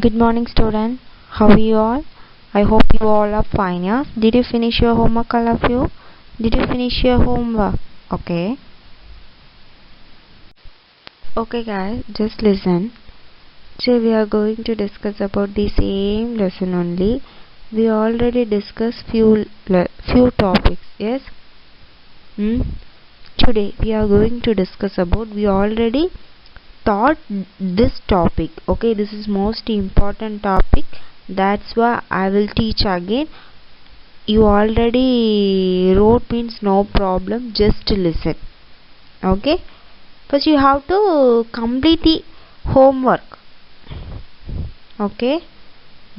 Good morning, student. How are you all? I hope you all are fine. Yeah? Did you finish your homework, all of you? Did you finish your homework? Okay. Okay, guys, just listen. Today we are going to discuss about the same lesson only. We already discussed few topics. Yes. Today we are going to discuss about. We already taught this topic. Okay, this is most important topic, that's why I will teach again. You already wrote, means no problem, just listen. Okay, first you have to complete the homework. Okay,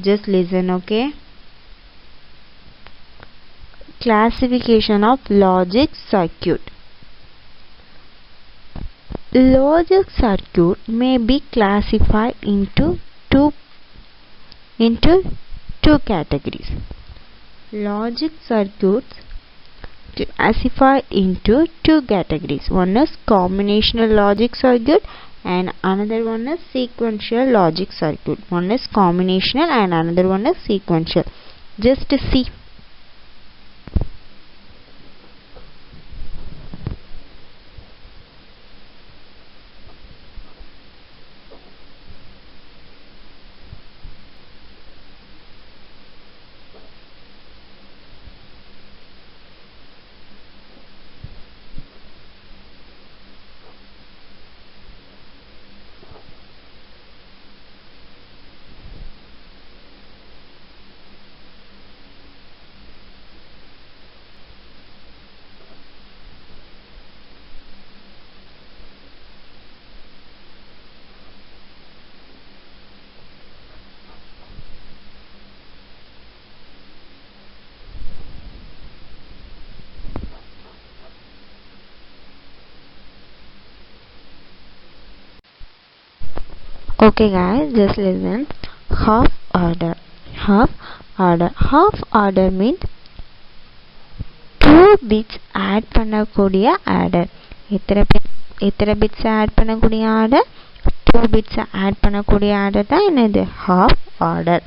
just listen. Okay, classification of logic circuit. Logic circuit may be classified into two categories. Logic circuits classified into two categories. One is combinational logic circuit and another one is sequential logic circuit. One is combinational and another one is sequential. Just see. Okay guys, just listen. Half order. Half order means 2 bits add பண்ணக்கூடிய adder. எத்தனை bits add பண்ணக்கூடிய adder? 2 bits add பண்ணக்கூடிய adder தான் என்னது? Half order.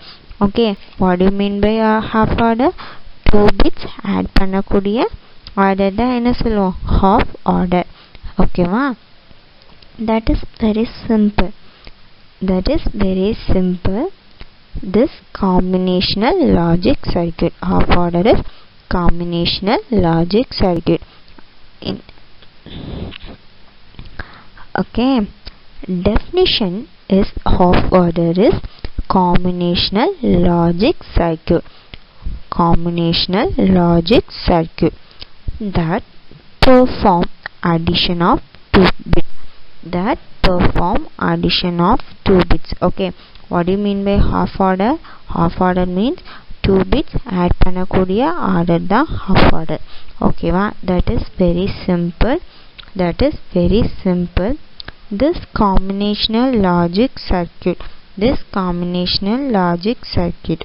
Okay, what do you mean by half order? 2 bits add பண்ணக்கூடிய adder தான் என்ன சொல்லுவோம்? Half order. Okay வா? That is very simple. This combinational logic circuit. Half order is combinational logic circuit. Okay, definition is half order is combinational logic circuit. Combinational logic circuit that perform addition of 2 bits. Okay, what do you mean by half order? Half order means 2 bits add பண்ணக்கூடிய order தான் half order. Okay வா? That is very simple. This combinational logic circuit.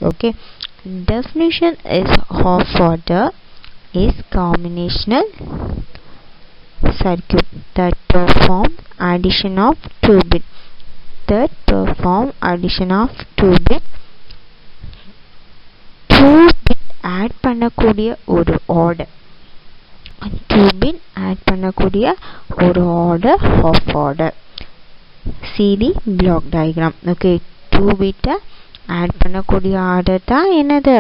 Okay, definition is half order is combinational circuit that perform addition of 2 bits. 2 bit add பண்ணக்கூடிய ஒரு order. 2 bit add பண்ணக்கூடிய ஒரு order half order. See the block diagram. Okay, 2 bit add பண்ணக்கூடிய order தான் என்னது?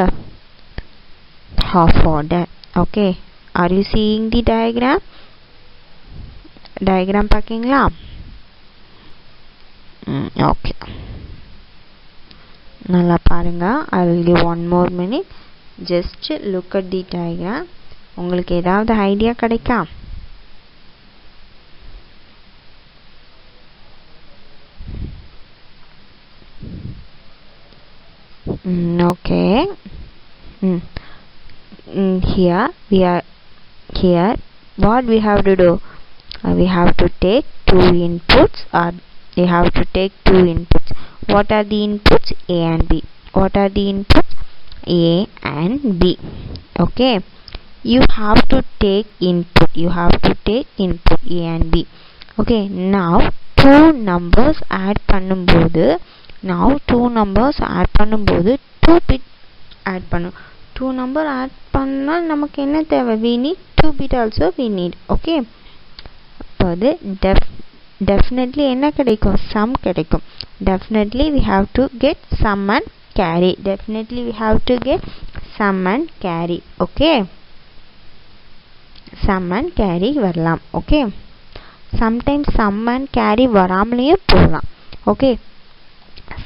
Half order. Okay, are you seeing the diagram? பார்க்கீங்களா? Okay, நல்லா பாருங்க. I will give one more minute. Just look at the diagram. உங்களுக்கு ஏதாவது idea கிடைக்கா? Okay. Here what we have to do? We have to take two inputs, or we have to take two inputs. What are the inputs? A and B. What are the inputs? A and B. Okay, you have to take input A and B. Okay, now two numbers add பண்ணும்போது now two numbers add பண்ணும்போது 2 bit add பண்ணும். 2 number add பண்ணா நமக்கு என்ன தேவை? we need 2 bit also we need. okay, அப்போது definitely என்ன கிடைக்கும்? sum கிடைக்கும். definitely we have to get sum and carry. definitely we have to get sum and carry. okay, sum and carry வரலாம். okay, sometimes sum and carry வராமலேயும் போகலாம். okay,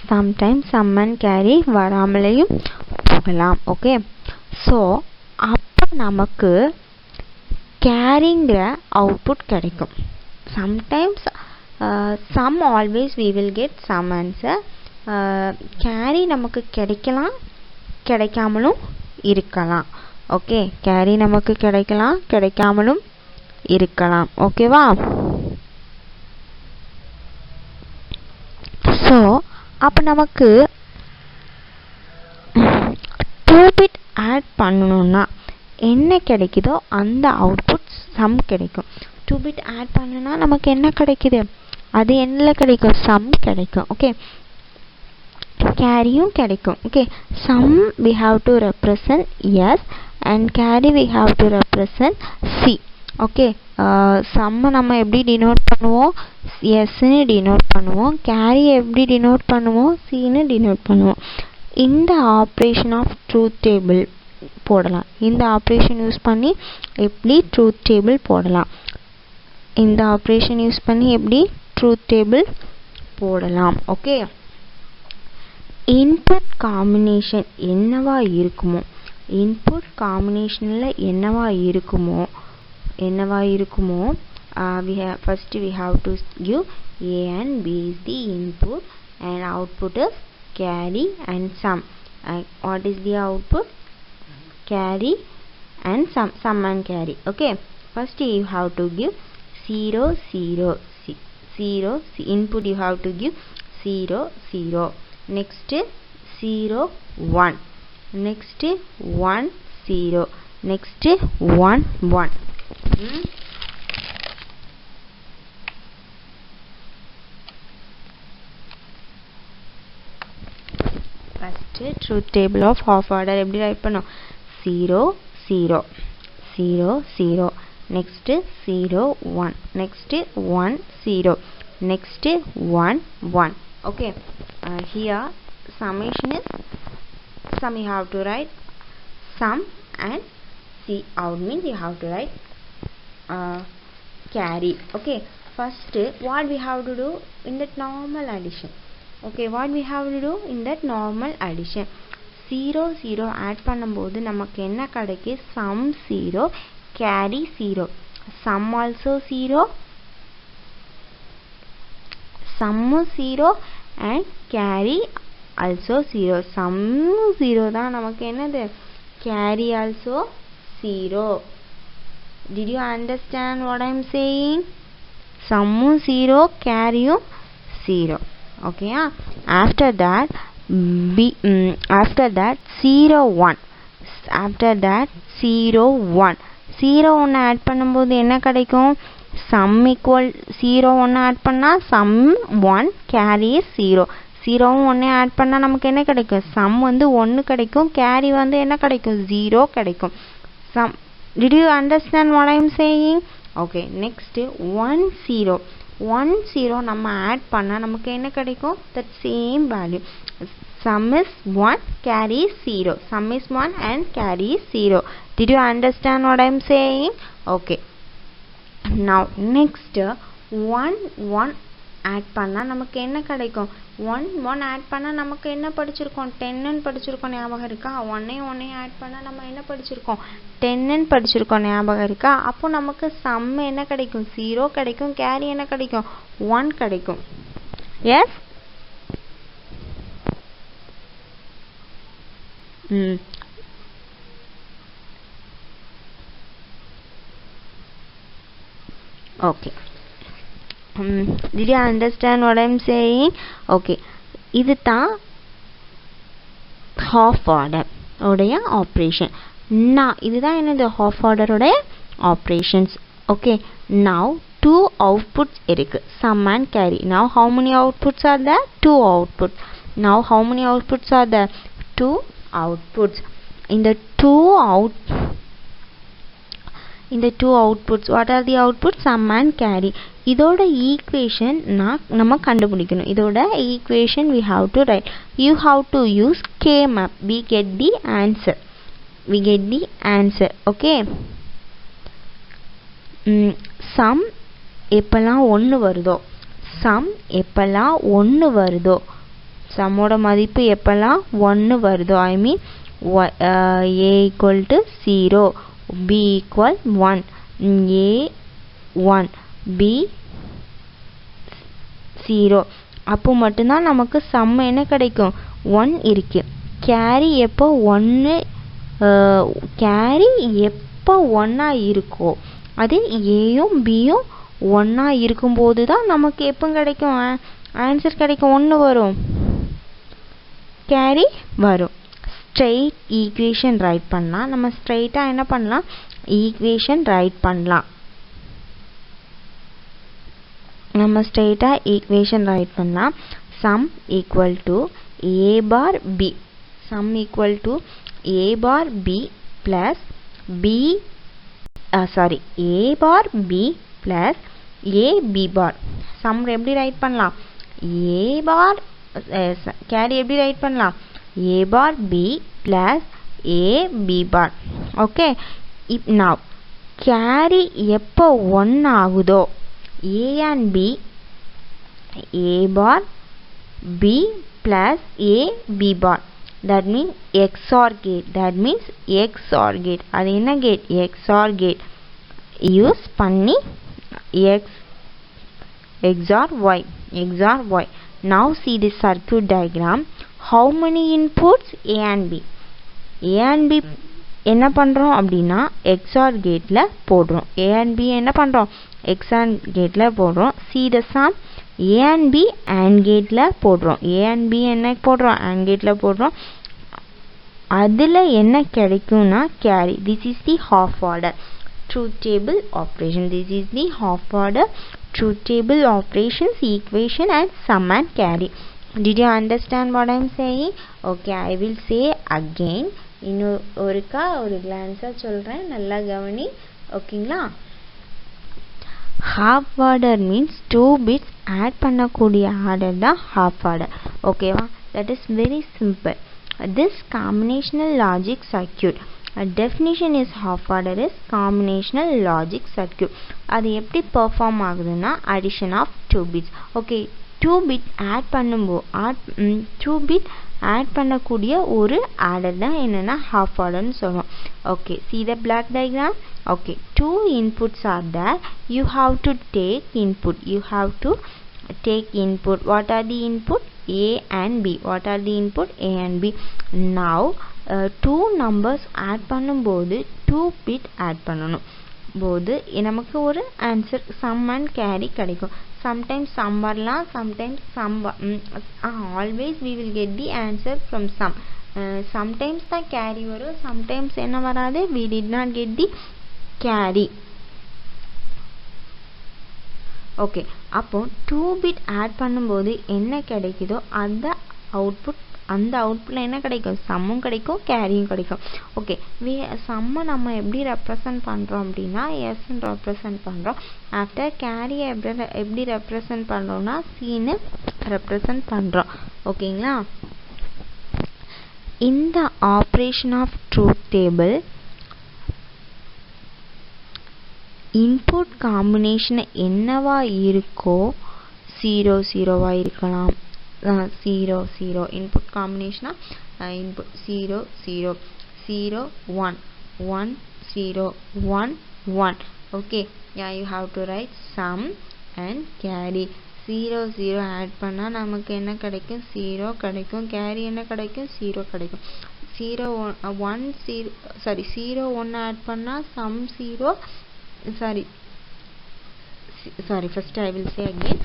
sometimes sum and carry வராமலேயும் போகலாம். okay, so அப்போ நமக்கு carryங்கிற output கிடைக்கும். sometimes sum always we will get sum answer. carry நமக்கு கிடைக்கலாம், கிடைக்காமலும் இருக்கலாம். okay, carry நமக்கு கிடைக்கலாம், கிடைக்காமலும் இருக்கலாம். ஓகேவா? ஸோ அப்போ நமக்கு 2 bit ஆட் பண்ணணும்னா என்ன கிடைக்குதோ அந்த அவுட்புட் சம் கிடைக்கும். 2 bit ஆட் பண்ணணும்னா நமக்கு என்ன கிடைக்குது? அது என்ன கிடைக்கும்? சம் கிடைக்கும். ஓகே, கேரியும் கிடைக்கும். Okay, sum we have to represent yes and carry we have to represent c. Okay, சம்மை நம்ம எப்படி டினோட் பண்ணுவோம்? எஸ்ன்னு டினோட் பண்ணுவோம். கேரி எப்படி டினோட் பண்ணுவோம்? சின்னு டினோட் பண்ணுவோம். இந்த ஆப்ரேஷன் ஆஃப் ட்ரூத் டேபிள் போடலாம். இந்த ஆப்ரேஷன் யூஸ் பண்ணி எப்படி ட்ரூத் டேபிள் போடலாம்? இந்த ஆப்ரேஷன் யூஸ் பண்ணி எப்படி ட்ரூத் டேபிள் போடலாம்? ஓகே, இன்புட் காம்பினேஷன் என்னவா இருக்குமோ, இன்புட் காம்பினேஷனில் என்னவா இருக்குமோ first we have to give a and b is the input and output is carry and sum. What is the output? Carry and sum and carry. okay, first you have to give 0 0 0 input you have to give 0 0, next 0 1, next 1 0, next 1 1. first truth table of half order எப்படி right பண்ணோம்? 0 0 0 0, next 0 1, next 1 0, next 1 1. okay, here summation is sum. you have to write sum and c out means you have to write carry. okay, first what we have to do in that normal addition? okay, what we have to do in that normal addition? 0 0 add பண்ணும்போது நமக்கு என்ன கிடைக்கு? sum 0, carry 0. sum also 0, sum 0 and carry also 0. sum 0 தான் நமக்கு என்னது? carry also 0. did you understand what I am saying? sum 0, carry 0. okay, after that 0 1, after that 0 1 0 1 add பண்ணும்போது என்ன கிடைக்கும்? sum equal 0 1 ஆட் பண்ணா sum 1, carry 0. 0 1 ஆட் பண்ணா நமக்கு என்ன கிடைக்கும்? sum வந்து 1 கிடைக்கும், carry வந்து என்ன கிடைக்கும்? 0 கிடைக்கும். sum, did you understand what I am saying? okay, next 1 0 1 0 நம்ம ஆட் பண்ணா நமக்கு என்ன கிடைக்கும்? that same value. sum is 1, carry 0. sum is 1 and carry 0. did you understand what I am saying? okay, now next 1 1 add பண்ணா நமக்கு என்ன கிடைக்கும்? 1 1 add பண்ணா நமக்கு என்ன படிச்சிருக்கோம்? 10 ன்னு படிச்சிருக்கோம், ஞாபகம் இருக்கா? 1 1 ஆட் பண்ணா நம்ம என்ன படிச்சிருக்கோம்? 10 ன்னு படிச்சிருக்கோம், ஞாபகம் இருக்கா? அப்போ நமக்கு sum என்ன கிடைக்கும்? 0 கிடைக்கும், carry என்ன கிடைக்கும்? 1 கிடைக்கும். yes, okay, did you understand what I am saying? okay, இது தான் half order உடைய ஆப்ரேஷன். இதுதான் என்னது? half order உடைய operations. okay, now 2 outputs இருக்கு, sum and carry. now how many outputs are there? 2 outputs. Now how many outputs are there? 2 outputs. In the two outputs, what are the outputs? Sum and carry. இதோட equation நம்ம கண்டுபிடிக்கணும். இதோட equation we have to write. You have to use K map. We get the answer. Okay. Sum எப்பெல்லாம் 1 வருதோ சம்மோட மதிப்பு எப்பெல்லாம் 1 வருதோ, I mean a equal to 0, b equal 1, a 1, b 0, அப்போ மட்டும்தான் நமக்கு சம் என்ன கிடைக்கும்? 1 இருக்கு. கேரி எப்போ 1 இருக்கோ, அது ஏயும் பியும் 1 இருக்கும்போது தான் நமக்கு எப்போ கிடைக்கும்? ஆன்சர் கிடைக்கும், 1 வரும், கேரி வரும். ஸ்ட்ரெயிட் ஈக்குவேஷன் ரைட் பண்ணலாம். நம்ம ஸ்ட்ரெயிட்டாக என்ன பண்ணலாம்? ஈக்குவேஷன் ரைட் பண்ணலாம். Some equal to a bar b. Some equal to a bar b plus b a bar b plus a b bar. Sum எப்படி ரைட் பண்ணலாம்? a bar கேரி எப்படி write பண்ணலாம்? a bar b plus a b bar. Okay. Now carry எப்போ 1 ஆகுதோ, a and b, a bar b plus a b bar, that means XOR gate. அது என்ன gate? XOR gate use பண்ணி XOR y. Now see the circuit diagram. How many inputs? A and b. என்ன பண்றோம் அப்படின்னா XOR கேட்ல போடுறோம். A and b என்ன பண்றோம்? XOR கேட்ல போடுறோம். See the sum. A and b AND கேட்ல போடுறோம். A and b என்ன போடுறோம்? AND கேட்ல போடுறோம். அதுல என்ன கிடைக்கும்னா carry. This is the half order truth table operation. This is the half order truth table operations, equation and sum and carry. Did you understand what I am saying? Okay, I will say again. ஒரு கிளான்ஸா சொல்றேன், நல்லா கவனி. ஓகேங்களா? half order means 2 bits add பண்ணக்கூடிய order தான் half order. ஓகேவா? that is very simple. This combinational logic circuit, definition is half order is combinational logic circuit. அது எப்படி பெர்ஃபார்ம் ஆகுதுன்னா addition of 2 bits. okay, 2 bit add பண்ணும்போது 2 bit add பண்ணக்கூடிய ஒரு order தான் என்னன்னா half order னு சொல்றோம். okay, see the block diagram. okay, 2 inputs are there. You have to take input. What are the input? A and b. What are the input? A and b. Now 2 numbers add பண்ணும்போது 2 bit add பண்ணணும் போது நமக்கு ஒரு answer sum and carry கிடைக்கும். sometimes sum வரலாம், sometimes sum always we will get the answer from sum. sometimes தான் carry வரும், sometimes என்ன வராது, we did not get the carry. okay, அப்போ 2 bit ஆட் பண்ணும்போது என்ன கிடைக்குதோ அந்த அவுட்புட்ல என்ன கிடைக்கும்? சம்மும் கிடைக்கும், கேரியும் கிடைக்கும். ஓகே, சம்மை நம்ம எப்படி ரெப்ரசன்ட் பண்றோம் அப்படின்னா s ன்னு ரெப்ரசன்ட் பண்றோம். ஆஃப்டர் கேரியை எப்படி ரெப்ரசன்ட் பண்றோம்னா c ன்னு ரெப்ரசன்ட் பண்றோம். ஓகேங்களா? இந்த operation of truth table input combination என்னவா இருக்கோ 0 இருக்கலாம், 0 input combination input 0 0 0 1 1 0 1 1. okay, yeah, you have to write sum and carry. 0 add பண்ணா நமக்கு என்ன கிடைக்கும்? 0 கிடைக்கும். carry என்ன கிடைக்கும்? 0 கிடைக்கும். 0 1 add பண்ணா sum 0 first I will say again.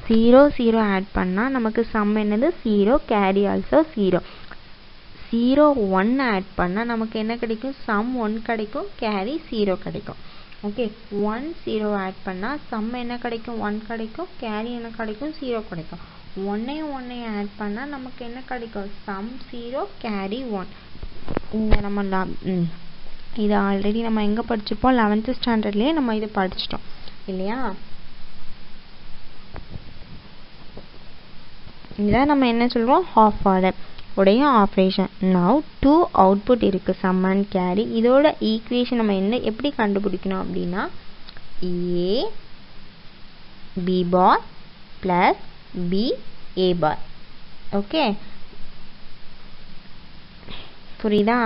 0 add பண்ணா நமக்கு sum என்னது? 0, carry also 0. 1 add பண்ணா நமக்கு என்ன கிடைக்கும்? sum 1 கிடைக்கும், carry 0 கிடைக்கும். okay, 1 0 add பண்ணா sum என்ன கிடைக்கும்? 1 கிடைக்கும், carry என்ன கிடைக்கும்? 0 கிடைக்கும். 1 ஆட் பண்ணால் நமக்கு என்ன கிடைக்கும்? Sum 0 carry 1. இந்த நம்ம இது ஆல்ரெடி நம்ம எங்கே படிச்சிருப்போம்? 11th ஸ்டாண்டர்ட்லேயே நம்ம இது படிச்சிட்டோம் இல்லையா? இதான் நம்ம என்ன சொல்கிறோம்? ஹாஃப் ஆர்டர் உடைய ஆப்ரேஷன். நவ் 2 அவுட்புட் இருக்குது, சம் அண்ட் கேரி. இதோட ஈக்குவேஷன் நம்ம எப்படி கண்டுபிடிக்கணும் அப்படின்னா ஏ B bar plus B A bar. Okay, புரியுதா?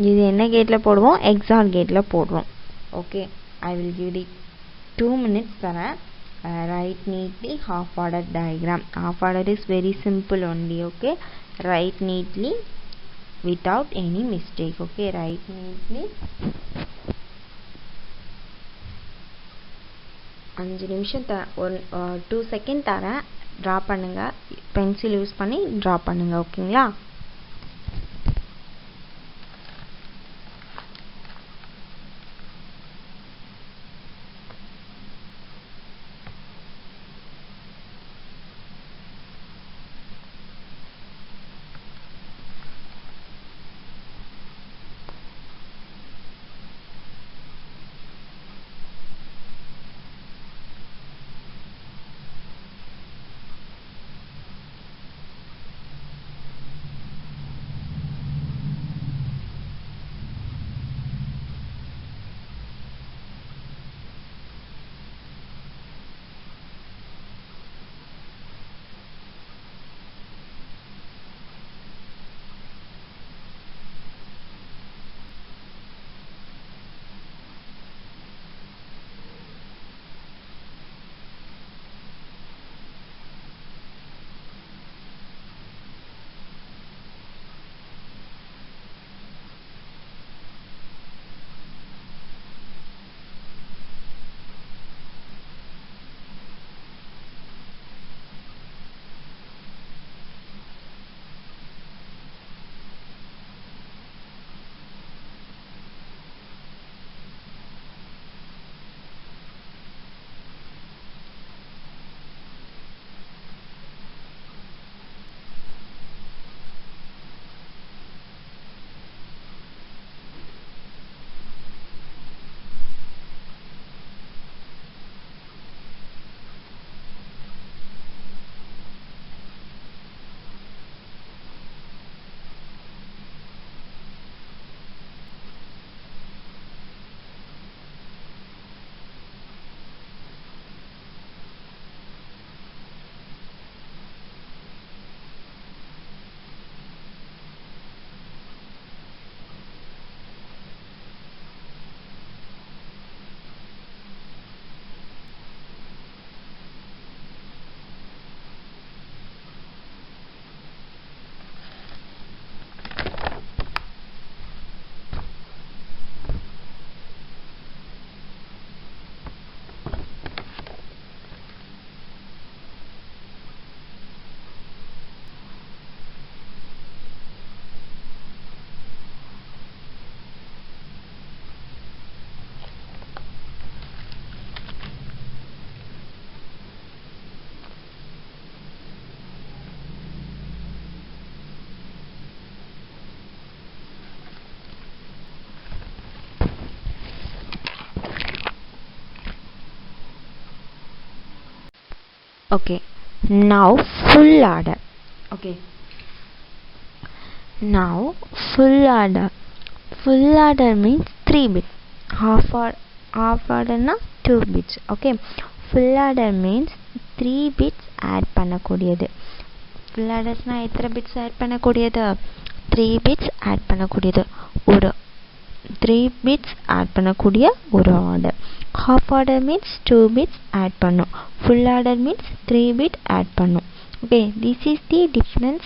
இது என்ன கேட்டில் போடுவோம்? எக்ஸார் கேட்டில் போடுறோம். Okay, I will give the 2 minutes தரேன். Write neatly half order diagram. Half order is very simple only. Okay, write neatly without any mistake. Okay, write neatly. 5 நிமிஷம் 2 second தரேன், ட்ரா பண்ணுங்க. பென்சில் யூஸ் பண்ணி draw பண்ணுங்க. ஓகேங்களா? Okay, now full order. Okay, now full order. Full order means 3 bits. Half order na 2 bits. Okay, full order means 3 bits add பண்ணக்கூடியது. full orders na எத்தனை bits add பண்ணக்கூடியது? 3 bits add பண்ணக்கூடியது. ஒரு 3 bits add பண்ணக்கூடிய ஒரு order. half order means 2 bits add பண்ணும். full order means 3 bit add பண்ணும். Okay, this is the difference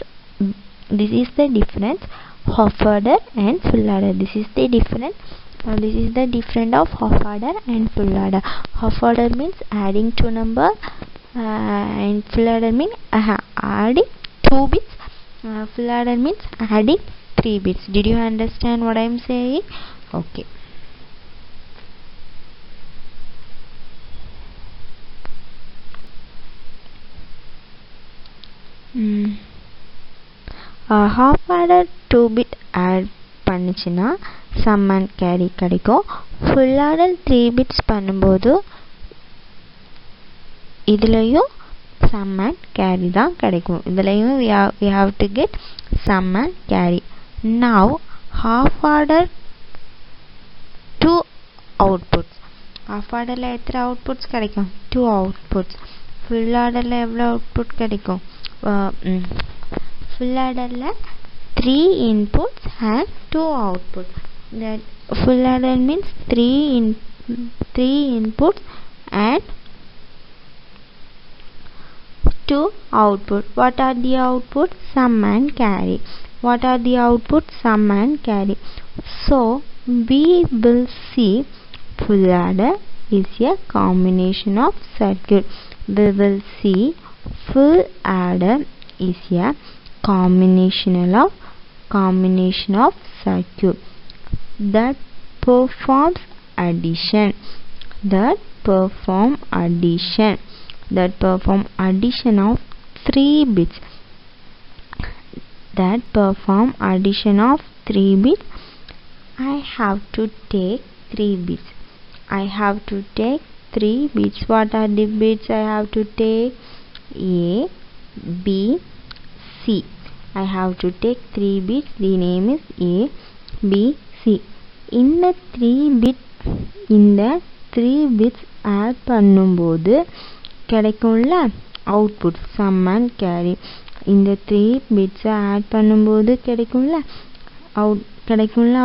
half order and full order. This is the difference of half order and full order. Half order means adding 2 number and full order means adding 2 bits. Full order means adding 3 bits. Did you understand what I am saying? Okay. half adder 2 bit add பண்ணுச்சுன்னா sum and carry கிடைக்கும். full adder 3 bits பண்ணும்போது இதுலயும் sum and carry தான் கிடைக்கும். இதுலயும் we have to get sum and carry. now half adder 2 outputs. half adder ல எத்தனை outputs கிடைக்கும்? 2 outputs. full adder ல எவ்வளவு output கிடைக்கும்? full adder ல 3 inputs and 2 outputs. that full adder means 3 inputs and 2 output. what are the outputs? sum and carry. what are the outputs? sum and carry. so we will see full adder is a combination of circuit. we will see full adder is a combination of circuit that performs addition. that perform addition of 3 bits. that perform addition of 3 bits. I have to take 3 bits. what are the bits I have to take? A, B, C. I have to take 3 bits. the name is A, B, C. இந்த 3 bits add பண்ணும்போது கிடைக்கும்ல output sum and carry. இந்த 3 bits add பண்ணும்போது கிடைக்கும்ல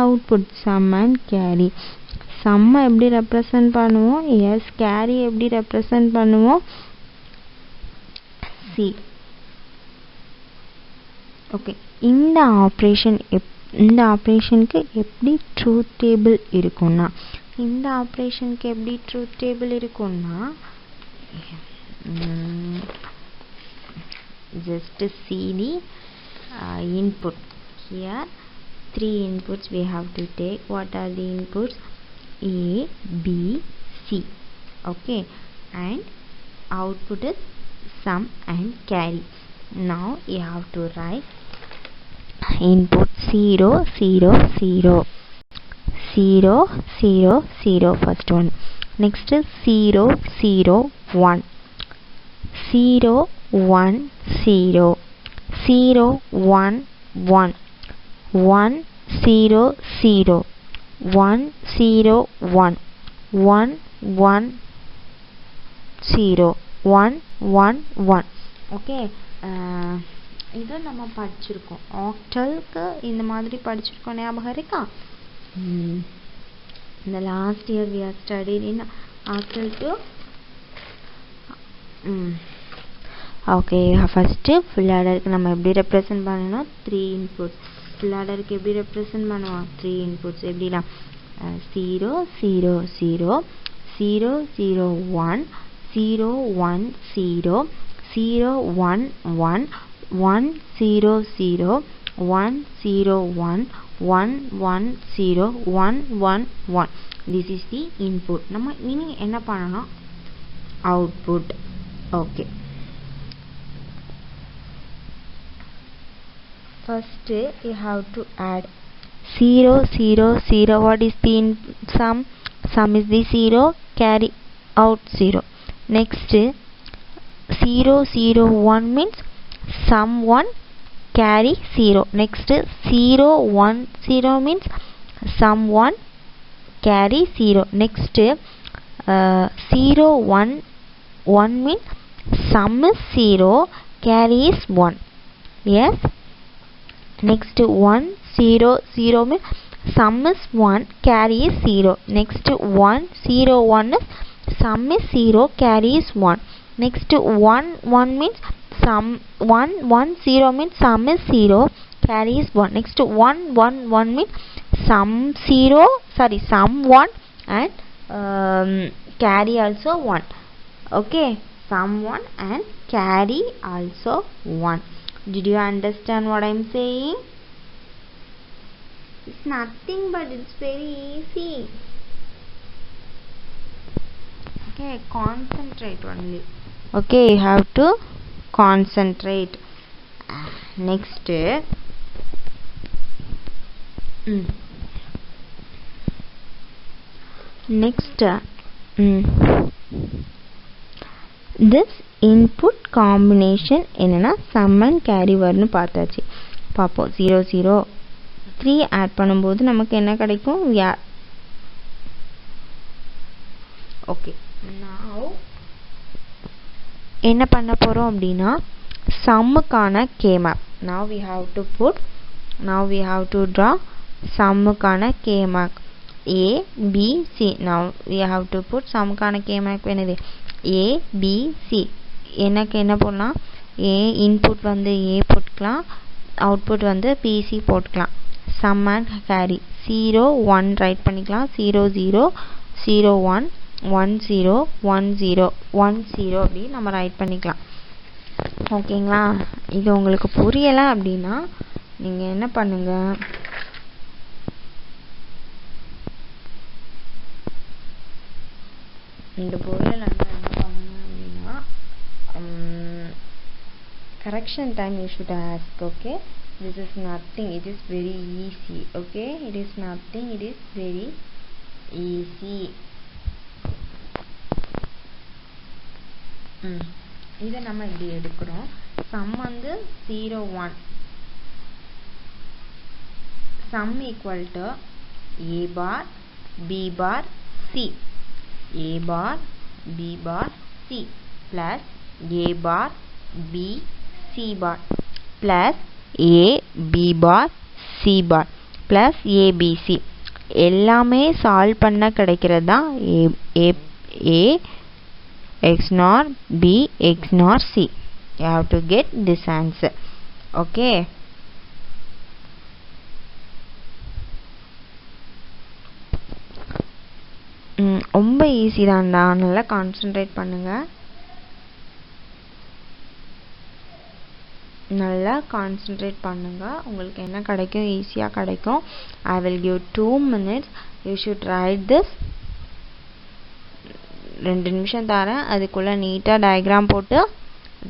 output sum and carry. sum எப்படி represent பண்ணுவோம்? yes. carry எப்படி represent பண்ணுவோம்? C. okay. இந்த ஆபரேஷனுக்கு எப்படி ட்ரூத் டேபிள் இருக்கும்னா just see the input. here 3 inputs we have to take. what are the inputs? A, B, C. okay. and output is sum and carry. now you have to write input 0 0 0 0 0 0 first one. next is 0 0 1 0 1 0 0 1 1 1 0 0 1 0 1 1 1 0 1 1 1. Okay. இது நம்ம படிச்சிருக்கோம். ஆக்டலுக்கு இந்த மாதிரி படிச்சிருக்கோம், ஞாபகம் இருக்கா? இந்த last year we are studied in octal to okay. First full ஆர்டருக்கு நம்ம எப்படி ரெப்ரசன்ட் பண்ணணும்? 3 inputs. ஃபுல் ஆர்டருக்கு எப்படி ரெப்ரசன்ட் பண்ணுவோம்? 3 inputs. எப்படின்னா 0 0 0 0 0 1 0 1 0 0 1 1 1 0 0 1 0 1 1 1 0 1 1 1. this is the input. நம்ம இனி என்ன பண்ணணும்? output. okay. first you have to add 0 0 0. what is the sum? sum is the 0, carry out 0. next 0 0 1 means sum 1, carry 0. next 0 1 0 means sum 1, carry 0. next 0 1 1 means sum is 0, carry is 1. yes. next 1 0 0 means sum is 1, carry is 0. next 1 0 1 is sum is 0, carry is 1. next 1 1 means sum 1 1 0 means sum is 0, carry is 1. next 1 1 1 means sum 1 and carry also 1. okay. sum 1 and carry also 1. did you understand what I am saying? it's nothing but it's very easy. okay. concentrate only. okay. you have to concentrate. next this input combination என்னன்னா sum and carry வரும்னு பார்த்தாச்சு. பாப்போம் 0 0 3 add பண்ணும்போது நமக்கு என்ன கிடைக்கும்? okay, now என்ன பண்ண போறோம் அப்படினா sumக்கான k map. now we have to draw sumக்கான k map a b c. now we have to put sumக்கான k map என்னது a b c. எனக்கு என்ன போடலாம்? a input வந்து a போட்டுக்கலாம், அவுட்புட் வந்து pc போட்டுக்கலாம். sum and carry 0 1 ரைட் பண்ணிக்கலாம், 0 0 0 1 1 0 1 0 1 0 அப்படி நம்ம ரைட் பண்ணிக்கலாம். ஓகேங்களா? இது உங்களுக்கு புரியல அப்படின்னா நீங்க என்ன பண்ணுங்க, இந்த புரியல என்ன பண்ணுங்க அப்படின்னா correction time you should ask. okay, this is nothing, it is very easy. okay, it is nothing, it is very easy. இதை நம்ம இப்படி எடுக்கிறோம். sum வந்து 0 1, sum equal to a bar b bar c, a bar b bar c plus a bar b c bar plus a b bar c bar plus a b c. எல்லாமே solve பண்ண கிடைக்கிறது தான் a x nor b x nor c. you have to get this answer. okay, ரொம்ப easy தான்டா, நல்லா concentrate பண்ணுங்க, நல்லா concentrate பண்ணுங்க, உங்களுக்கு என்ன கிடைக்கும்? ஈஸியாக கிடைக்கும். I will give 2 minutes, you should write this. 2 நிமிஷம் தரேன், அதுக்குள்ள நீட்டா டயக்ராம் போட்டு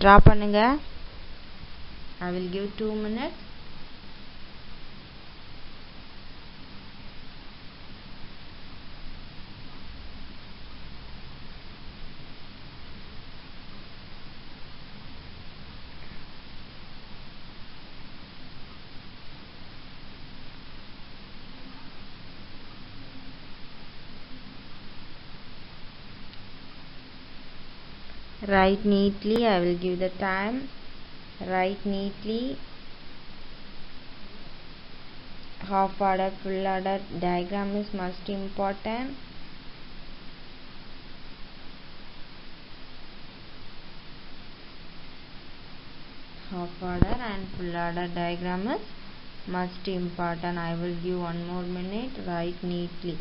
டிரா பண்ணுங்க. I will give 2 minutes. Write neatly, I will give the time. Write neatly. Half order, full order diagram is most important. Half order and full order diagram is most important. I will give 1 more minute. Write neatly.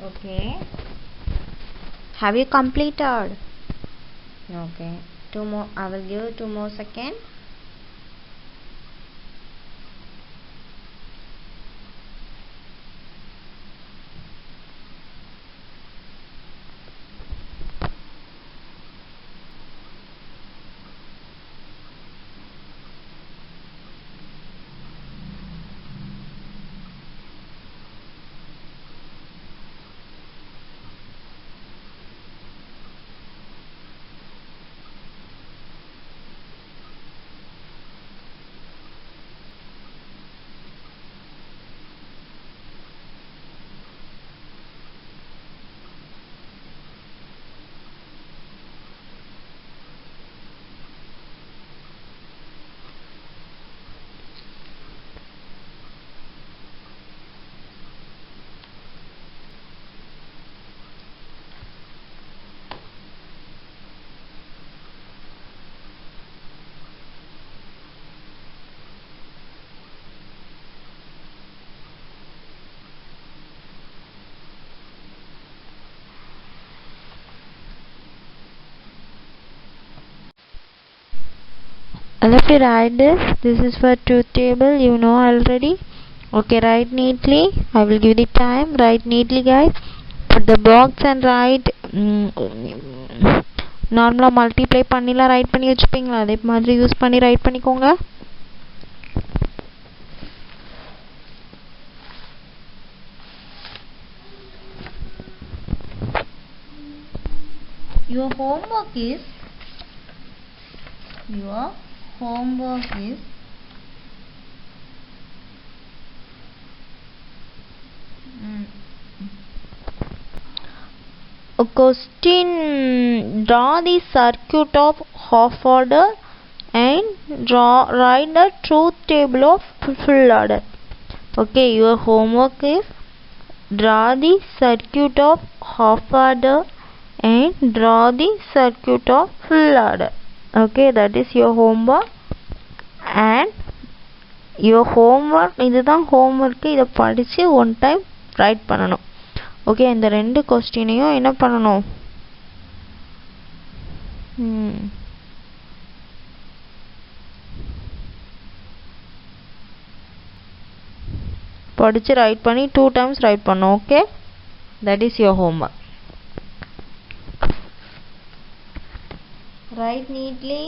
Okay. Have you completed? Okay. Two more. I will give 2 more seconds. And if you write this is for truth table, you know already. Okay, write neatly. I will give the time. Write neatly, guys. Put the box and write. நார்மலாக multiply பண்ணிலாம் right பண்ணி வச்சுப்பீங்களா, அதே மாதிரி use பண்ணி right பண்ணிக்கோங்க. Your homework is a question. Draw the circuit of half order and write the truth table of full order. Okay, your homework is draw the circuit of half order and draw the circuit of full order. Okay, that is your homework. And your homework, இதுதான் homework. இதை படித்து one time write பண்ணணும். Okay, இந்த 2 கொஸ்டினையும் என்ன பண்ணணும், படித்து right பண்ணி 2 times right பண்ணணும். Okay, that is your homework. Write neatly.